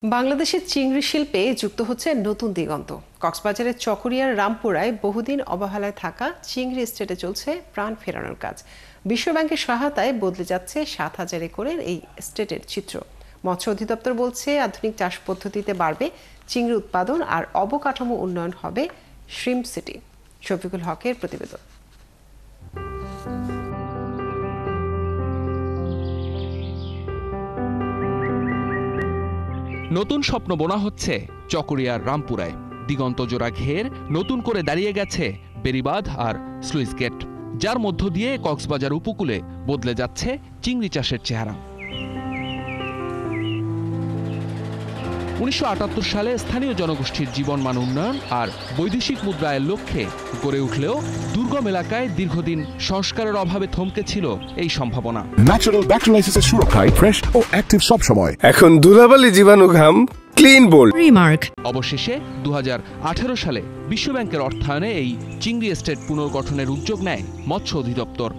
বাংলাদেশের চিংড়ি শিল্পে যুক্ত হচ্ছে নতুন দিগন্ত। কক্সবাজারের চকরিয়ার রামপুরায় বহুদিন অবহেলায় থাকা চিংড়ি এস্টেটে চলছে প্রাণ ফেরানোর কাজ। বিশ্বব্যাংকের সহায়তায় বদলে যাচ্ছে 7,000 একরের এই এস্টেটের চিত্র। মৎস্য অধিদপ্তর বলছে, আধুনিক চাষ পদ্ধতিতে বাড়বে চিংড়ি উৎপাদন আর অবকাঠামো উন্নয়ন হবে শ্রিম্প সিটি। শফিকুল হকের প্রতিবেদন। নতুন স্বপ্ন বোনা হচ্ছে চকরিয়ার রামপুরায়। দিগন্ত জোড়া ঘের নতুন করে দাঁড়িয়ে গেছে বেড়িবাঁধ আর স্লুইস গেট, যার মধ্য দিয়ে কক্সবাজার উপকূলে বদলে যাচ্ছে চিংড়ি চাষের চেহারা। 1978 সালে স্থানীয় জনগোষ্ঠীর জীবনমান উন্নয়ন আর বৈদেশিক মুদ্রায়ের লক্ষ্যে গড়ে উঠলেও দুর্গম এলাকায় দীর্ঘদিন সংস্কারের অভাবে থমকে ছিল এই সম্ভাবনা। ন্যাচারাল ব্যাকটেরিয়ালাইসিসের সুরক্ষায় ফ্রেশ ও অ্যাক্টিভ সব সময়। এখন ধুলাবালি জীবাণু ঘাম ক্লিন বোল্ড রিমার্ক। অবশেষে 2018 সালে বিশ্বব্যাংকের অর্থায়নে এই চিংড়ি এস্টেট পুনর্গঠনের উদ্যোগ নেয় মৎস্য অধিদপ্তর।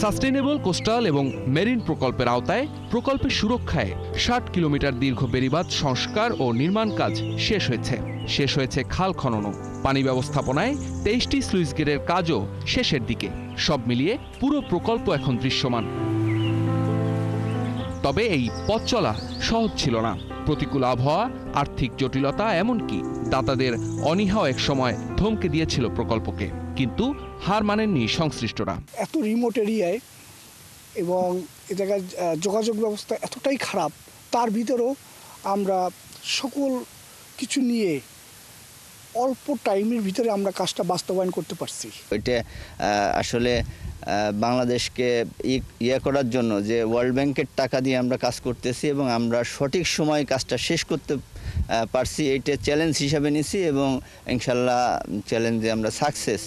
সাস্টেইনেবল কোস্টাল এবং মেরিন প্রকল্পের আওতায় প্রকল্পের সুরক্ষায় 60 কিলোমিটার দীর্ঘ বেড়িবাঁধ সংস্কার ও নির্মাণ কাজ শেষ হয়েছে খাল খননও। পানি ব্যবস্থাপনায় 23টি স্লুইস গেটের কাজও শেষের দিকে। সব মিলিয়ে পুরো প্রকল্প এখন দৃশ্যমান। তবে এই পথ চলা সহজ ছিল না। প্রতিকূল আবহাওয়া, আর্থিক জটিলতা, এমনকি দাতাদের অনীহাও একসময় থমকে দিয়েছিল প্রকল্পকে। কিন্তু হার মানেননি সংশ্লিষ্টরা। এত রিমোট এরিয়ায় এবং এ জায়গায় যোগাযোগ ব্যবস্থা এতটাই খারাপ, তার ভিতরেও আমরা সকল কিছু নিয়ে অল্প টাইমের ভিতরে আমরা কাজটা বাস্তবায়ন করতে পারছি। এটা আসলে বাংলাদেশকে করার জন্য যে ওয়ার্ল্ড ব্যাংকের টাকা দিয়ে আমরা কাজ করতেছি এবং আমরা সঠিক সময়ে কাজটা শেষ করতে পারছি, এইটা চ্যালেঞ্জ হিসাবে নিছি এবং ইনশাল্লাহ চ্যালেঞ্জে আমরা সাকসেস।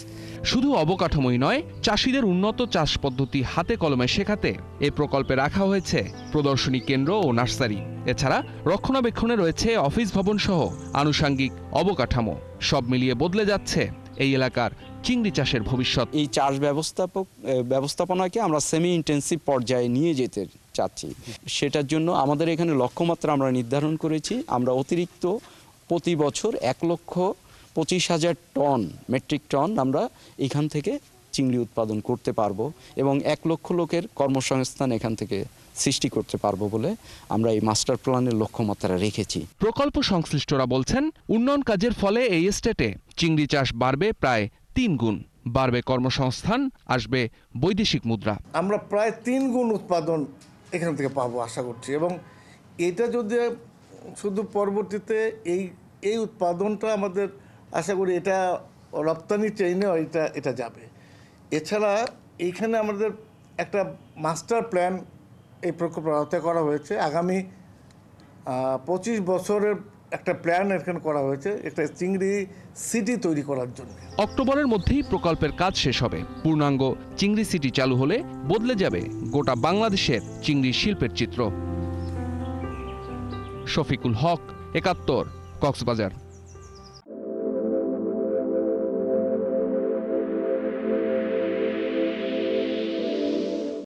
শুধু অবকাঠামোই নয়, চাষিদের উন্নত চাষ পদ্ধতি হাতে কলমে শেখাতে এ প্রকল্পে রাখা হয়েছে প্রদর্শনী কেন্দ্র ও নার্সারি। এছাড়া রক্ষণাবেক্ষণে রয়েছে অফিস ভবন সহ আনুষাঙ্গিক অবকাঠামো। সব মিলিয়ে বদলে যাচ্ছে এই এলাকার চিংড়ি চাষের ভবিষ্যৎ। এই চাষ ব্যবস্থাপনাকে আমরা সেমি ইন্টেন্সিভ পর্যায়ে নিয়ে যেতে চাচ্ছি। সেটার জন্য আমাদের এখানে লক্ষ্যমাত্রা আমরা নির্ধারণ করেছি। আমরা অতিরিক্ত প্রতি বছর 1,25,000 টন মেট্রিক টন আমরা এখান থেকে চিংড়ি উৎপাদন করতে পারবো এবং 1 লক্ষ লোকের কর্মসংস্থান এখান থেকে সৃষ্টি করতে পারবো বলে আমরা এই মাস্টার প্ল্যানের লক্ষ্যমাত্রা রেখেছি। প্রকল্প সংশ্লিষ্টরা বলছেন, উন্নয়ন কাজের ফলে এই এস্টেটে চিংড়ি চাষ বাড়বে প্রায় 3 গুণ। বাড়বে কর্মসংস্থান, আসবে বৈদেশিক মুদ্রা। আমরা প্রায় 3 গুণ উৎপাদন এখান থেকে পাবো আশা করছি। এবং এটা যদি শুধু পরবর্তীতে এই উৎপাদনটা আমাদের আশা করি এটা রপ্তানি চেইনে এটা যাবে। এছাড়া এইখানে আমাদের একটা মাস্টার প্ল্যান এই প্রকল্পের আওতায় করা হয়েছে। আগামী 25 বছরের একটা প্ল্যান এখানে করা হয়েছে, একটা চিংড়ি সিটি তৈরি করার জন্য। অক্টোবরের মধ্যেই প্রকল্পের কাজ শেষ হবে। পূর্ণাঙ্গ চিংড়ি সিটি চালু হলে বদলে যাবে গোটা বাংলাদেশের চিংড়ি শিল্পের চিত্র। শফিকুল হক, 71, কক্সবাজার।